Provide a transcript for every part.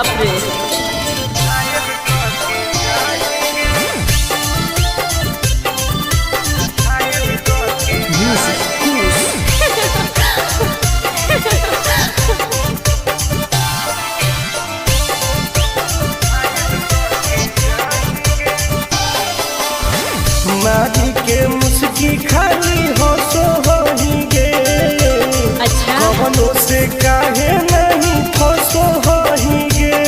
बाप रे। मारी के मुस्की खाली हो सो होही गे। अच्छा कवनो से काहे नहीं फसो होही गे।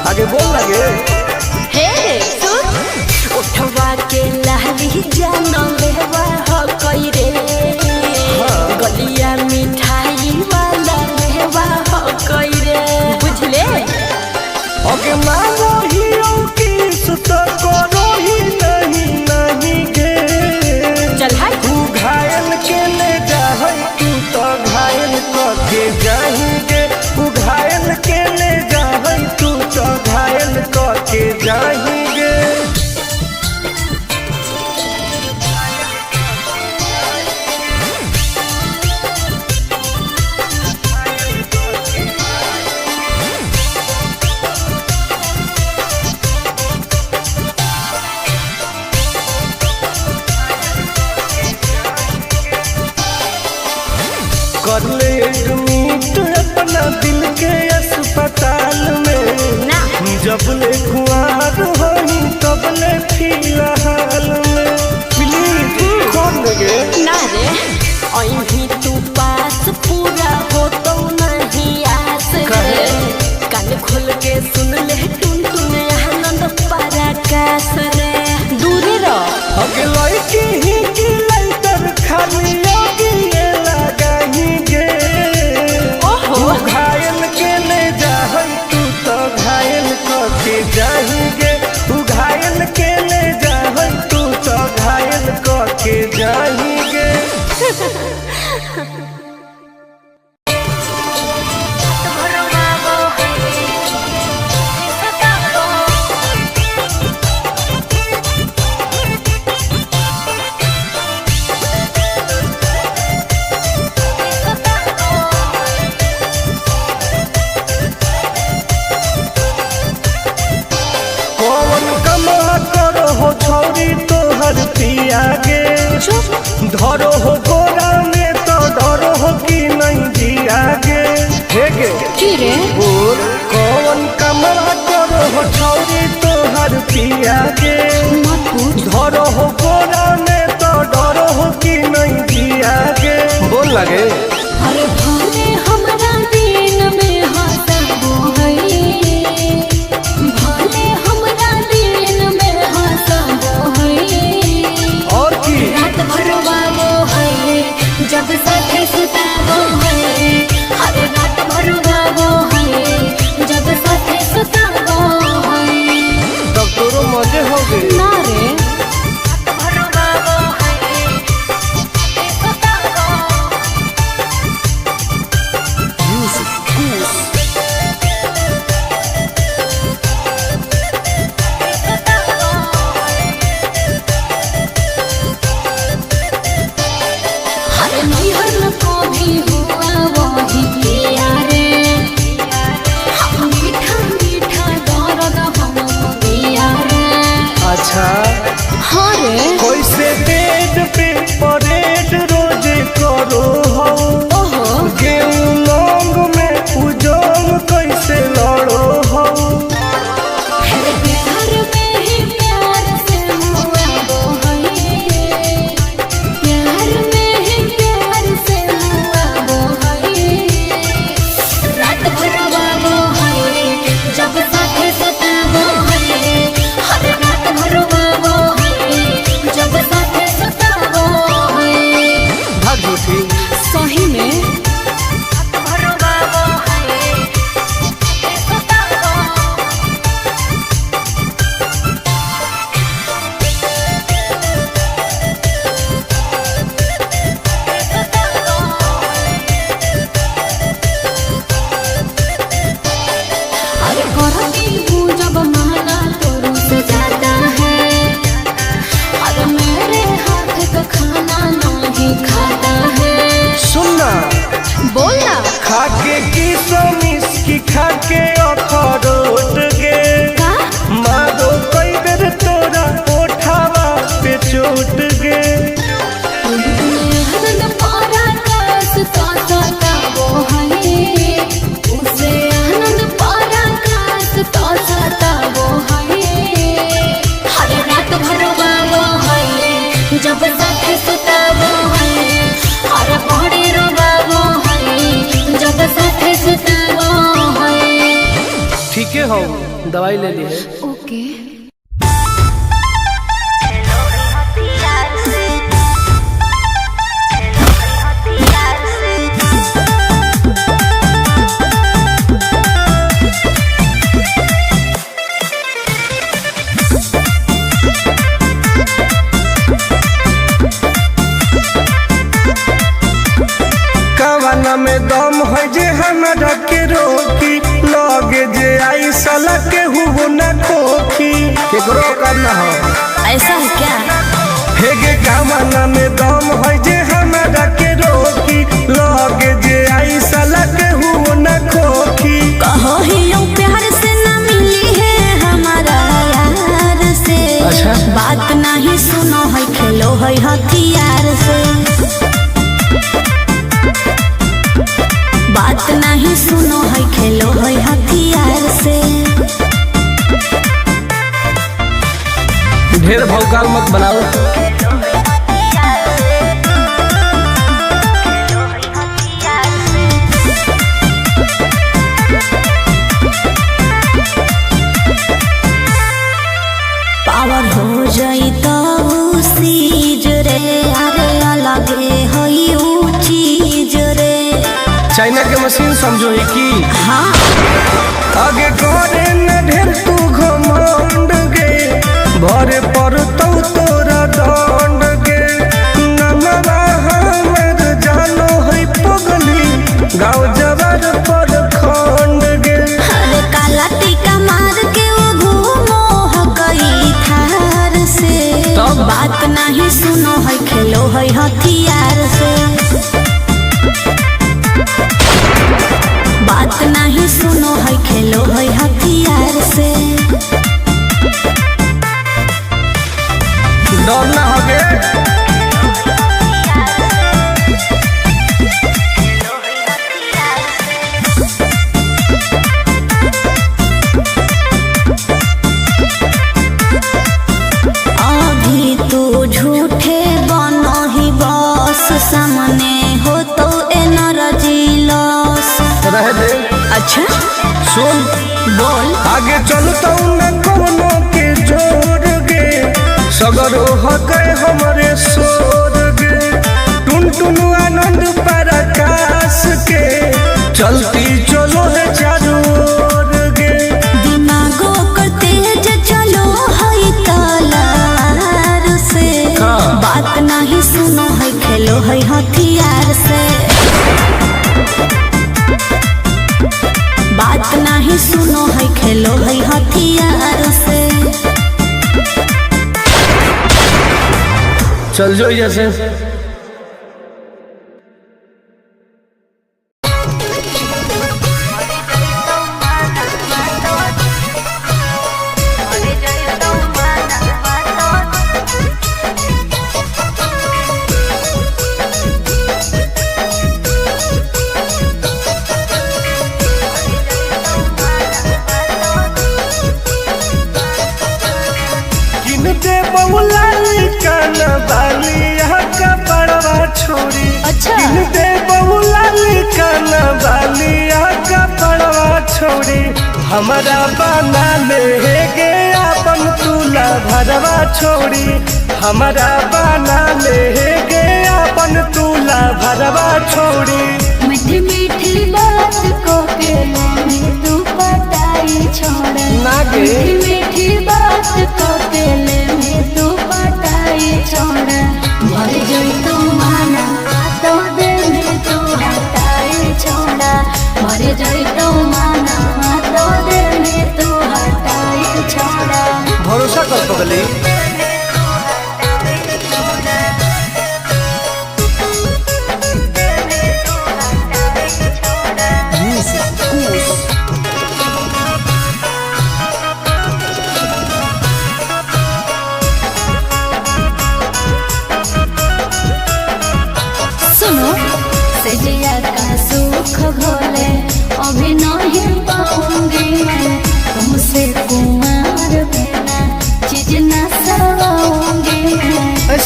आगे बोल लगे हे सुन उठवा के लहरी जानो लेवा हो कोई रे। गलिया मिठाई वाला लेवा हो कोई रे बुझले। ओके मांगो ही किस तो करो ही नहीं गे। चल हाय तू घायल के ले जाहै तू तो घायल के जाएंगे। तू घायल के ले जाहै तू तो घायल के जाएंगे। कर ले एडमिट अपना दिल के अस्पताल में ना। जब ले खुआर होई तब ले फिलहाल में प्लीज कौन लगे ना रे अभी तू पास पूरा हो तो नहीं आस रे। कान खोल के सुन ले टुन टुन आनंद पराकाश रे। दूरी रह अगे लड़की ही की लाइटर खाली लगी लगाही गे। ओहो तू घायल के ले जाहै तू तो घायल के जाएंगे। तू घायल के ले जाहै तू तो घायल के जाएंगे। कौन कमा करो हो छौरी तोहर पिया गे। धरो हो गोरा में तो डरो हो कि नहीं जिया गे। हे गे की रे बोल कौन कमा करो हो छौरी तोहर पिया गे। मत पूछ धरो हो गोरा में तो डरो हो कि नहीं जिया गे। बोल लगे अरे भले हमरा दिन में हंसबो है। भले हमरा दिन में हंसबो है। और की रात भर वागो है जब साथे सुताबो है। अरे रात भर वागो है जब साथे सुताबो है। तब तोरो मजे हो गए ना रे रात भर वागो है साथे सुताबो। टूट गे। जब साथे सुताबो है और बड़ी रोबाबो है जब साथे सुताबो है। ठीक है हो दवाई ले ली है। ओके में दम है जे हमरा के रोकी लगे जे आई साला के हुबो न खोखी केकरो करना हो ऐसा है क्या? हे गे कामना में दम है जे हमरा के रोकी लगे जे आई साला के हुबो न खोखी। कहो ही यूं प्यार से ना मिली है हमारा यार से। अच्छा बात नहीं सुनो है खेलो है हथियार से। बात नहीं सुनो है खेलो है हथियार से। ढेर भौकाल मत बनाओ। पावर हो जाई तो सीज रे अरे अलगे है ऊ चीज रे। चाइना के मशीन समझो है कि हाँ आगे करे न ढेर तू घमंड गे भरे पर तोरा दंड गे नमवा हमर जानो है पगली गाँव जबर पर खंड गे। अरे काला टीका मार के वो घूमो हकई थार से। तब बात नहीं सुनो है खेलो है हथियार से। बात नहीं सुनो है खेलो है हथियार से। डर ना होगे अभी तू झूठे बनो ही बस सामने हो तो एनर्जी लॉस। रह दे। अच्छा सुन बोल आगे चलता न कोनो के जोर गे सगर हो गए हमारे सोर गे टुन टुन आनंद पराकाश के चलती चलो है चारों ओर गे। दिमागो को तेज चलो है तलवार से। बात नहीं सुनो है खेलो है हथियार से। बात नहीं सुनो है खेलो है हथियार से। चल जो जैसे किनते बहुला कान बाली का बड़वा छोड़ी। अच्छा किनते बहुला कान बाली का बड़वा छोड़ी हमारा बना ले गे अपन तुला भरवा छोड़ी हमारा बना ले गे अपन तुला भरवा छोड़ी। मीठी मीठी बात को के ले तू पटाई छोड़ ना गे मीठी मीठी बात को के ले तू पटाई छोड़। मर जाई तू माना तो दे में तू हटाई छोड़ा। मर जाई तू माना तो दे में तू हटाई छोड़ा। भरोसा कर पगली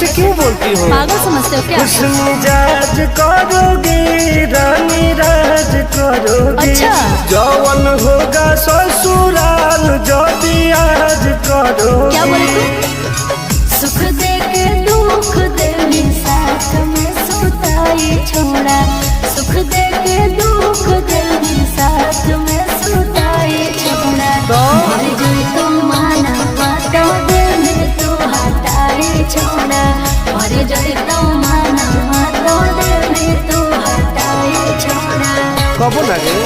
ऐसे क्यों बोलती हो? पागल समझते हो क्या? खुश मिजाज करोगे रानी राज करोगे। अच्छा। जौवन होगा ससुराल जो भी आज करोगे। क्या बोले तू? सुख दे के दुख दे साथ में सुताई छोड़ा, सुख दे के दुख दे साथ में सुताई छोड़ा। मर गई तो माना बातो दिल तू हटाई छोड़ा, मर गई तो माना बातो दिल तू हटाई छोड़ा। कब लगे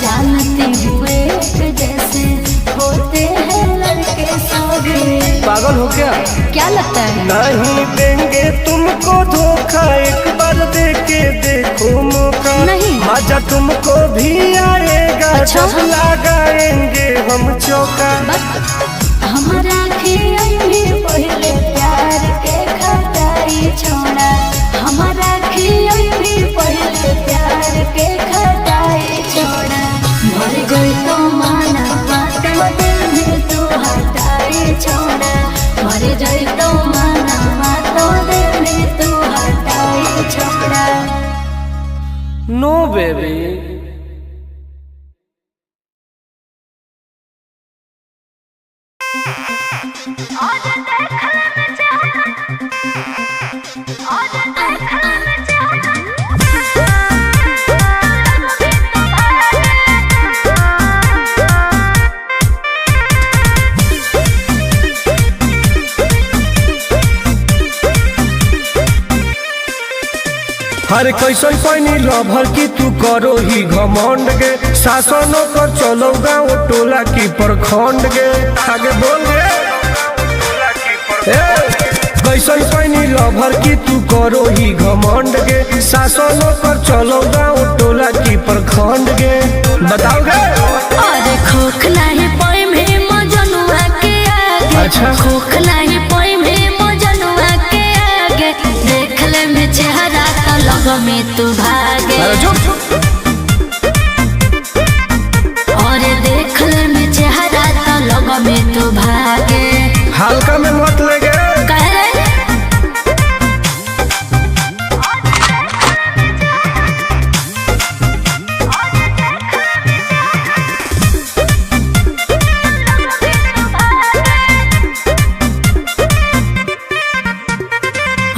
जानते हुए जैसे होते हैं लड़के सभी। पागल हो क्या? क्या लगता है? नहीं देंगे तुमको धोखा, एक बार दे के देखो मौका। नहीं। मजा तुमको भी आएगा। अच्छा? जब लगाएंगे हम चौका। हमारा भी पहले प्यार के खटाई छोड़ा, हमारा भी पहले प्यार के खटाई छोड़ा। मर गई तो माना बातो दिल तू हटाई छोड़ा, मर गई तो माना बातो दिल तू हटाई छोड़ा। नो बेबी। हरे कैसन पैनी लभर की तू करो ही घमंड गे। शासनों कर चलो गाँव टोला की प्रखंड गे। आगे बोल गे। कैसन पैनी लभर की तू करो ही घमंड गे। शासनों कर चलो गाँव टोला की प्रखंड गे। बताओ गे। अरे खोख नहीं पोई में मजनुआ के आगे। अच्छा। खोख नहीं पोई में मजनुआ के आगे। देख ले में चेहरा तो लग में तू भागे। अरे चुप। और देख ले में चेहरा तो लग में तू भागे। हल्का में मत लगे। कह रहे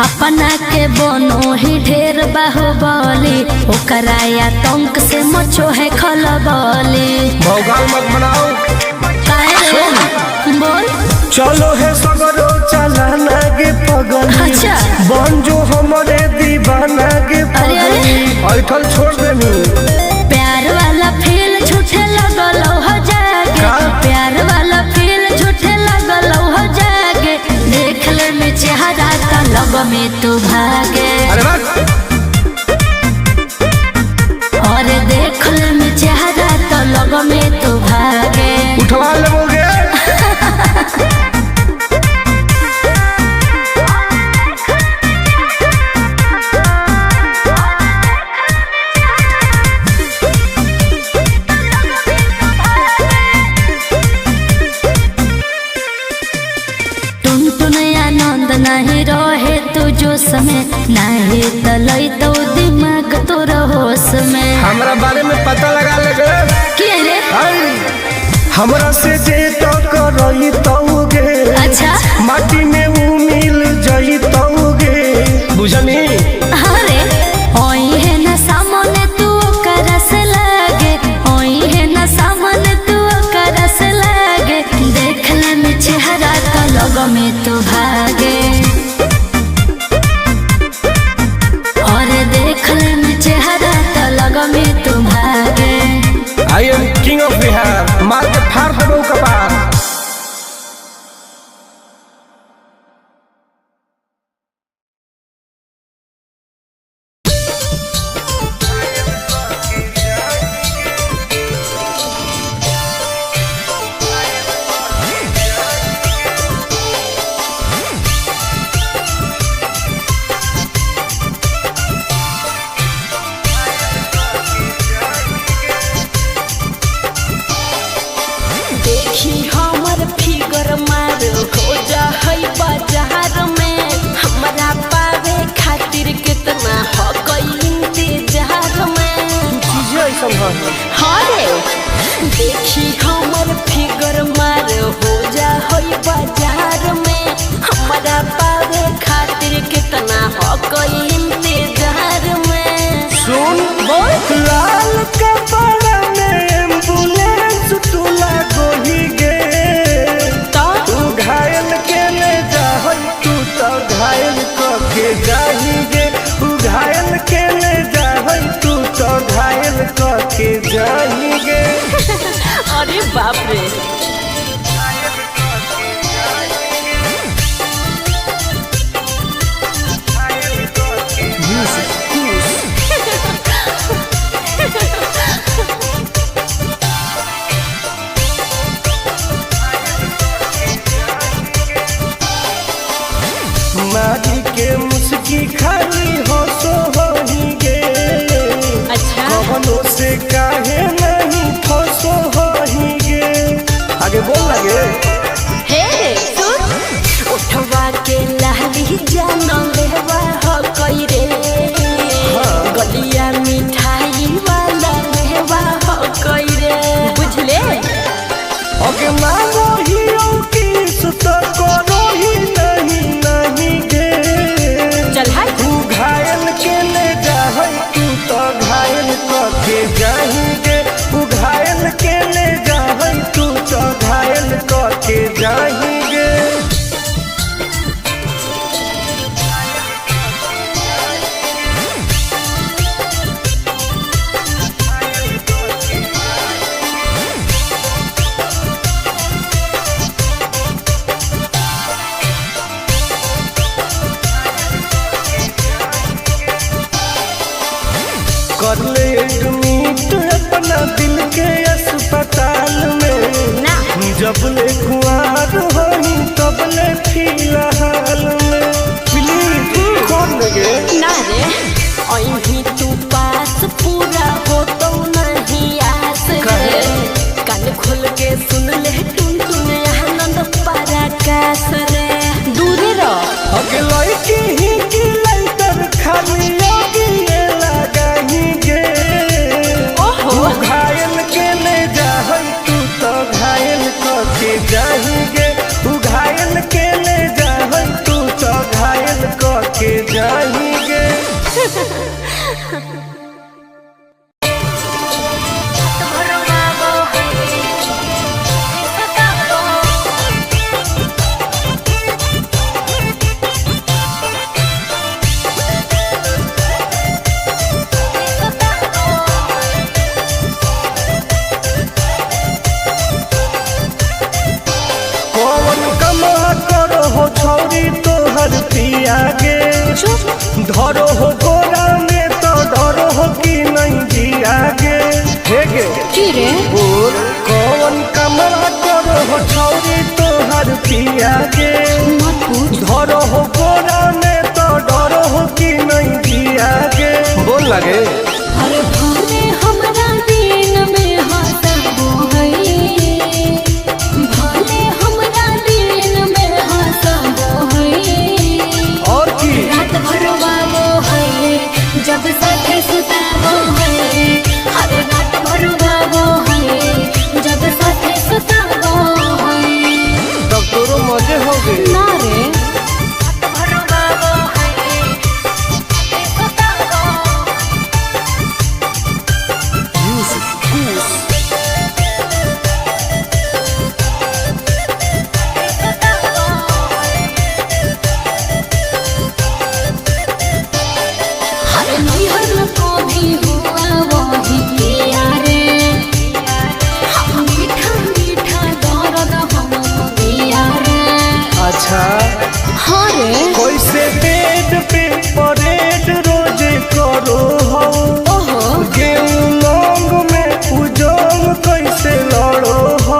अपना के बनो ही ढेर बाहुबली, ओकरा आतंक से मचो है खलबली। भौकाल मत बनाओ। बोल। चलो है सगरो चलाना गे पगली। अच्छा। बन जो हमारे दीवाना गे पगली। ऐठल छोड़ देनी। प्यार वाला फील झूठे लगल हो जागे। का? प्यार वाला फील झूठे लगल हो जागे। देख ले में चेहरा का लग में तू भागे। अरे बात। और देख ले में चेहरा तो लग में तू भागे। उठवा ले बोगे। नहीं रहे तू जोश में, नहीं तलई तो दिमाग तोरा होश में। हमरा बारे में पता लगा ले गे। क्या रे? हमरा से जे तो करई तौगे। अच्छा। माटी में वो मिल जई तौगे। बुझनी? अरे ओई है ना सामने तू करस लागे, ओई है ना सामने तू करस लागे। देख ले में चेहरा तो लग में तू भागे। और देख ले में चेहरा तो लग में तू भागे। I am king of Bihar. मार के फाड़ देबो कपार। अरे बाप रे। मारी के मुस्की खाली हंसो होही गे। अच्छा कवनो से काहे नहीं फंसो होही गे। आगे बोल लगे हे सुन उठवा के लाली जान लेवा हो कोई रे। गलिया मिठाई वाला लेवा हो कोई रे बुझले। ओके मानो ही किस तो करो ही नहीं गे। चल हाय तू घायल के ले जाए तू तो घायल करके जाएंगे। तू घायल के ले जाए तू तो घायल करके जाएंगे। कर ले एडमिट अपना दिल के अस्पताल में ना। जब ले कुआर होई तब ले फिलहाल में प्लीज खोल लगे ना रे अहीं तू पास पूरा हो तो नहीं आस रे। कान खोल के सुन ले टुन टुन आनंद पराकाश रे। दूरे रह अगे लड़की ही की लाइटर खाली योगी ये लगाही गे। ओहो तू घायल के ले जाए तू तो घायल करके जाएंगे। तू घायल के ले जाए तू तो घायल करके जाएंगे। कौन कमा करो हो छौरी तोहर पिया गे। धरो हो गोरा में तो डरो हो कि नहीं जिया गे। हे गे की रे बोल कौन कमा करो हो छौरी तोहर पिया गे। मत पूछ धरो हो गोरा में तो डरो हो कि नहीं जिया गे। बोल लगे अरे भले हमरा दिन में हंसबो है। भले हमरा दिन में हंसबो है। और की रात भर बाबो है जब साथे सुताबो है। हर रात भर बाबो है जब साथे सुताबो है। तब तोरो मजे हो गए। ना रे रात भर बाबो है सुताबो। हर नैहर को भी हुआ वही किया रे। हम मीठा मीठा दर्द हम दिया रे। अच्छा हाँ रे कैसे बेड पे परेड रोज करो हो। ओहो गेहूं लौंग में उजोंग कैसे लड़ो हो।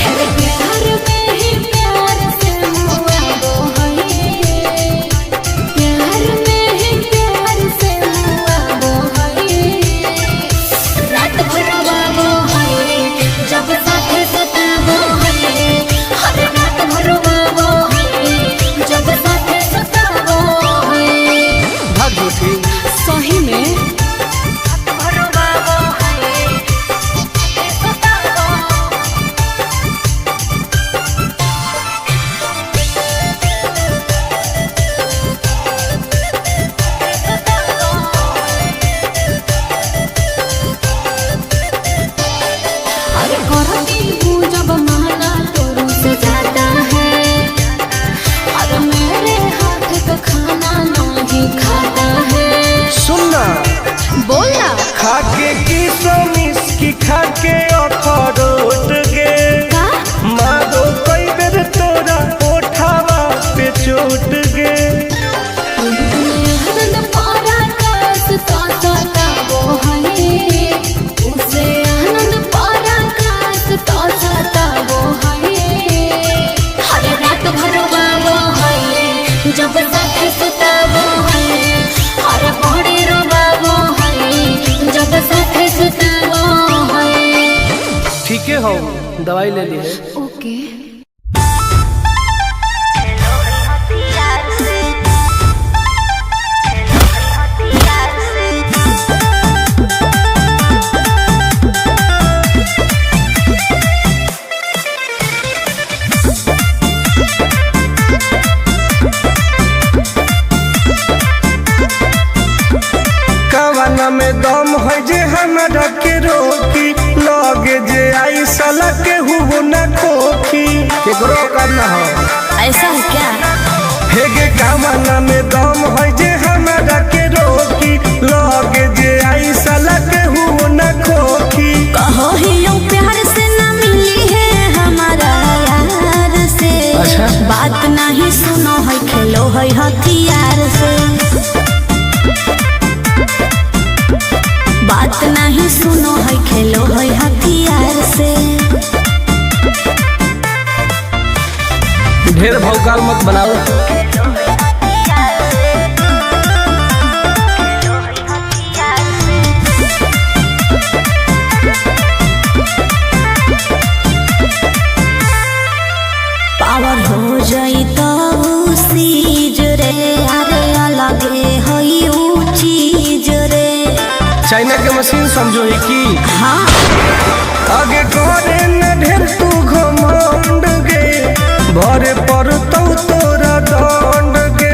हर प्यार में ही प्यार से मुआबो है। प्यार में ही प्यार से मुआबो है। रात भर बाबो है जब साथे सताबो है। हर रात भर बाबो है जब साथे सताबो है। भाग झूठी सही में रात भर बाबो है सताबो। अरे करती हूँ जब माना तो रुस जाता है। अरे मेरे हाथ का खाना नहीं खाता है। सुनना बोलना खाके की समिस की खा के अखरोट गे मारो कई बेर तोरा ओठावा पे चोट गे। आनंद पराकाश तोता वो है उसे आनंद पराकाश तोता वो है हर रात भर वो है जब साथ सुता वो है हर पौड़े रोवा वो है जब साथ सुता वो है। ठीक है हो दवाई ले ली है। ओके कवाना में दम है जे हमरा के रोकी लगे जे आई साला के हुओ न खोखी केकरो करना हो ऐसा है क्या? हेगे कवाना में दम है जे हमरा के रोकी लगे जे आई साला के हुओ न खोखी। कहो ही यूं प्यार से न मिली है हमारा यार से। अच्छा। बात नहीं सुनो है खेलो है हथियार से। बात नहीं सुनो है खेलो है हथियार से। ढेर भौकाल मत बनाओ। पावर हो जाई तो सीज रे अरे अलगे है ऊ चीज रे। चाइना के मशीन समझो है कि हाँ आगे करे न ढेर तू घमंड गे भरे पर तोरा दंड गे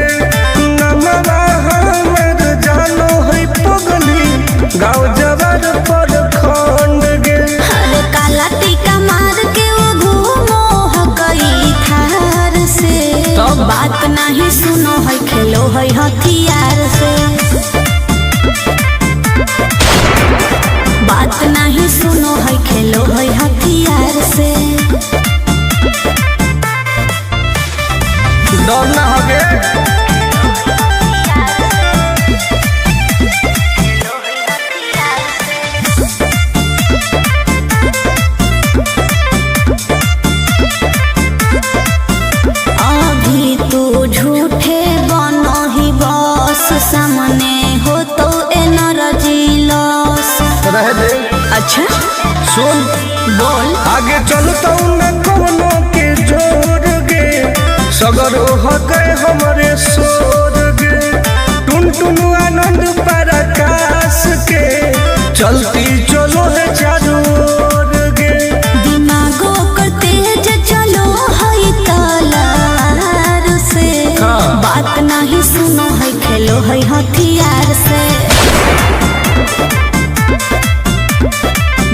नमवा हमर जानो है पगली गाँव जबर पर खंड गे। अरे काला टीका मार के वो घूमो हकई थार से। तब? बात नहीं सुनो है खेलो है हथियार से। बात नहीं सुनो है खेलो है हथियार से। डर ना हगे अभी तू झूठे बनो ही बस सामने हो तो एनर्जी लॉस। रह दे। अच्छा सुन बोल। आगे चलता न कोनो के जोर गे सगर हके हमरे सोर गे टुन टुन आनंद पराकाश के चलती चलो है चारों ओर गे। दिमागो कर तेज चलो है तलवार से। हाँ। बात नहीं सुनो है खेलो है हथियार से।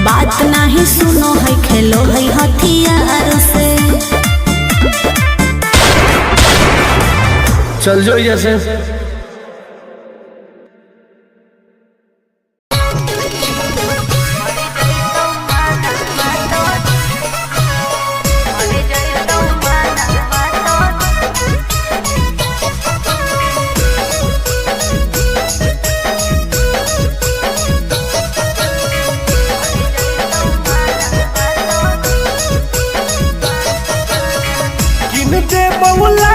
बात नहीं सुनो है खेलो है हथियार से। चल जो जैसे। किनते बउला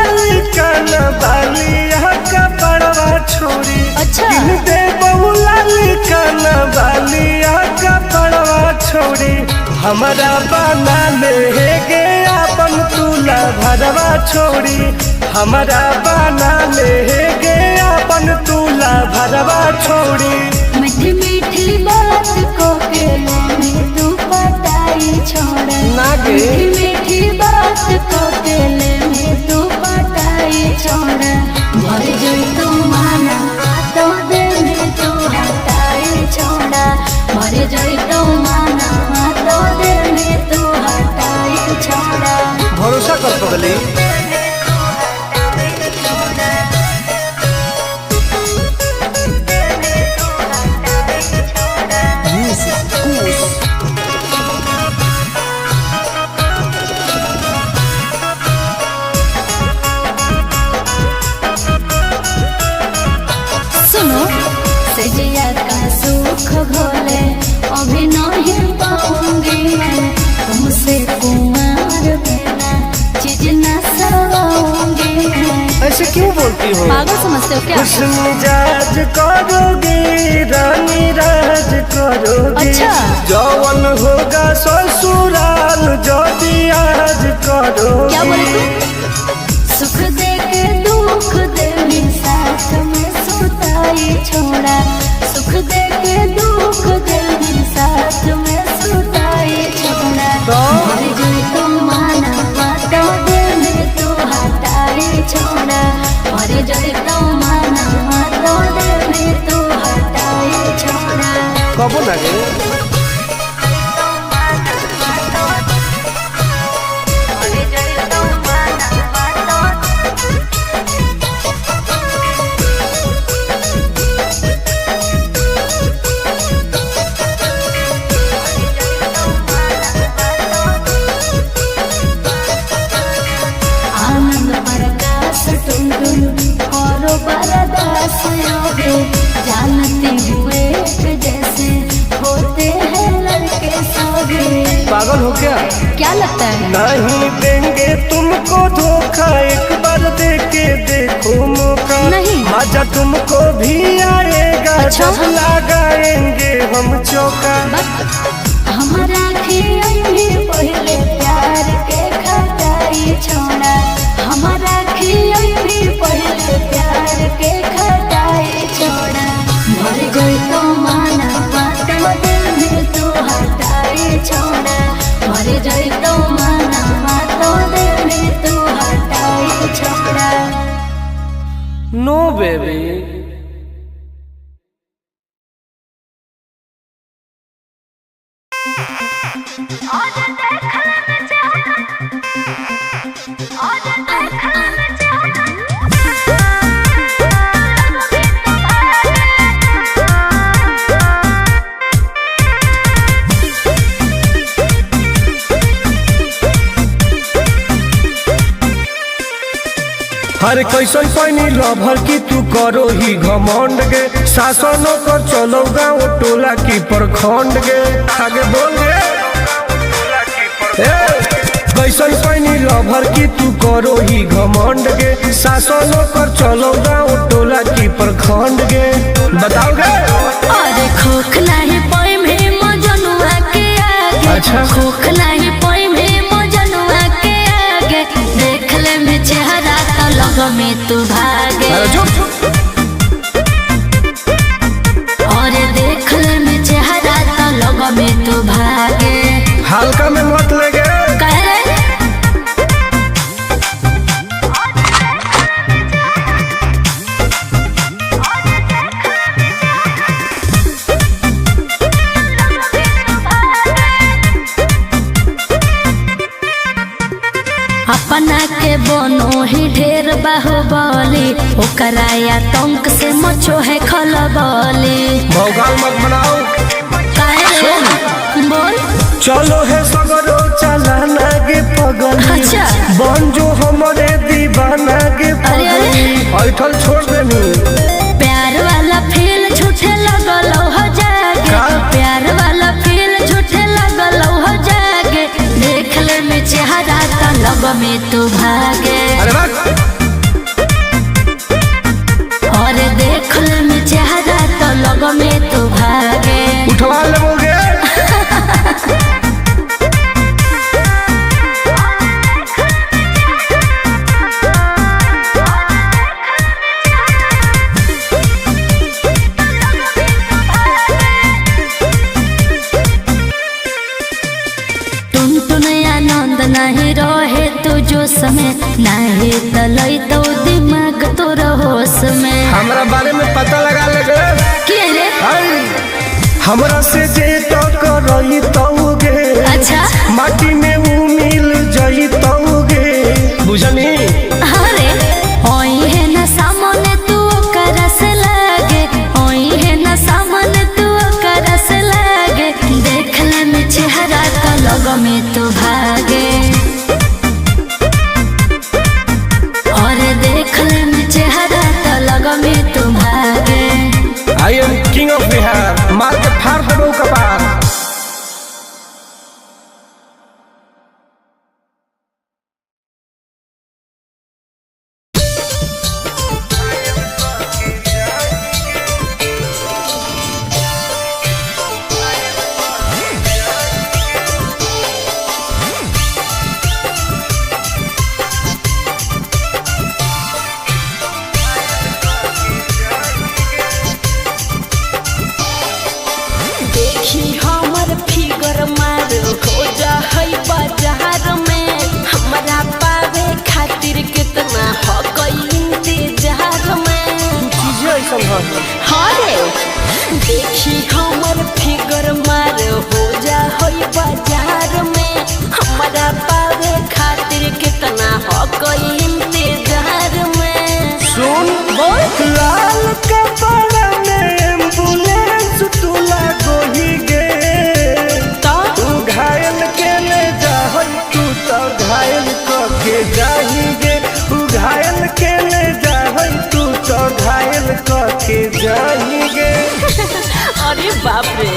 कान बालिया का बड़वा छोरी। अच्छा। किनते बउला कान बालिया का बड़वा छोरी हमारा बना ले गे अपन तुला भरवा छोरी हमारा बना ले गे अपन तुला भरवा छोरी। मीठी मीठी बात को के में तू पटाई छोड़। ना गे। मीठी मीठी बात को के में तू पटाई छोड़। मर जाई तू माना तो दे में तू हटाई छोड़ा। मर जाई तू माना तो दे में तू हटाई छोड़ा। भरोसा कर पगली। बोलती हो? पागल समझते हो क्या? खुश मिजाज करोगे रानी राज करोगे। अच्छा। जौवन होगा ससुराल जो आज करोगे। क्या बोले तू? सुख दे के दुख दे साथ में सुताई छोड़ा। सुख दे के दुख दे साथ में सुताई छोड़ा। मर जाए तो माना बातों दे में तू हटाई छोड़ा। मर जाए तो माना बातों दे में तू हटाई छोड़ा। कबो लगे जानते हुए जैसे होते हैं लड़के सभी। पागल हो क्या? क्या लगता है? नहीं देंगे तुमको धोखा, एक बार दे के देखो मौका। नहीं। मजा तुमको भी आएगा। अच्छा? जब लगाएंगे हम चौका। हमारा भी पहले प्यार के खटाई छोड़ा। हमारा भी पहले प्यार के खटाई छोड़ा। मर गई तो माना बातों दिल में तू हटाई छोड़ा। मर गई तो माना बातों दिल में तू हटाई छोड़ा। नो बेबी। हर कैसन पानी लभर की तू करो ही घमंड गे। शासनों कर चलो गाँव टोला की प्रखंड गे। आगे बोल गे। कैसन पानी लभर की तू करो ही घमंड गे। शासनों कर चलो गाँव टोला की प्रखंड गे। बताओ गे। अरे खोखला है पाई में मजनुआ के आगे। अच्छा। खोखला है पाई में मजनुआ के आगे। देख ले में चेहरा तो लग में तू भागे। अरे चुप। और देख ले में चेहरा तो लग में तू भागे। हल्का में मत लगे। कह रे अपना के बनो ही ढेर बाहुबली। ओकरा आतंक से मचो है खलबली। भौकाल मत बनाओ। काहे रे? बोल। चलो है सगरो चलाना गे पगली। अच्छा। बन जो हमारे दीवाना गे पगली। ऐठल छोड़ देनी। प्यार वाला फील झूठे लगल हो जागे। का? प्यार वाला फील झूठे लगल हो जागे। देख ले में चेहरा तो लग में तू भागे। अरे बात। और देख ले में चेहरा तो लग में तू भागे। उठवा लोगे। नहीं रहे तू जो समय नहीं तलई तो दिमाग तो होश में। हमरा बारे में पता लगा लगे। के रे? हमरा से जे तो करई तौगे। अच्छा। माटी में वो मिल जई तौगे। बुझनी? अरे ओई है ना सामने तू करस लागे। ओई है ना सामने तू करस लागे। देख ले में चेहरा तो लग में तू भागे। और देख ले में चेहरा तो लग में तू भागे। I am king of Bihar. मार के फाड़ देबो कपार। नहीं। हाँ रे देखी हमर फिगर मार हो जा होई बाजार में हमारा पावे खातिर कितना हो कोई इंतजार में। सुन बोल लाल कपड़ा में एम्बुलेंस तू लागोही गे तो तू घायल के ले जाहई तू तो घायल के जाही गे तू घायल के ले जाहई तू तो घायल के जाही गे। अरे बाप रे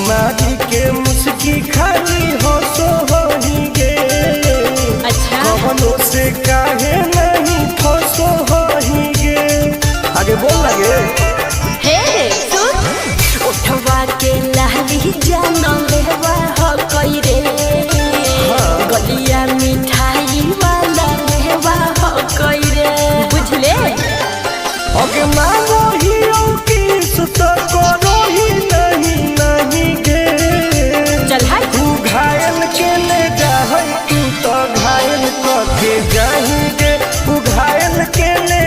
मारी के मुस्की खाली हो सो होही गे अच्छा कवनों से काहे नहीं फसो होही गे। आगे बोल लगे हे सुन उठवा के लाली जानो लेवा हो कोई रे गलिया मिठाई वाला लेवा हो कोई रे बुझले। अगे मांगो ही किस तो करो ही नहीं गे चल हाय तू घायल के ले जाहई तू तो घायल के जाही गे तू घायल के ले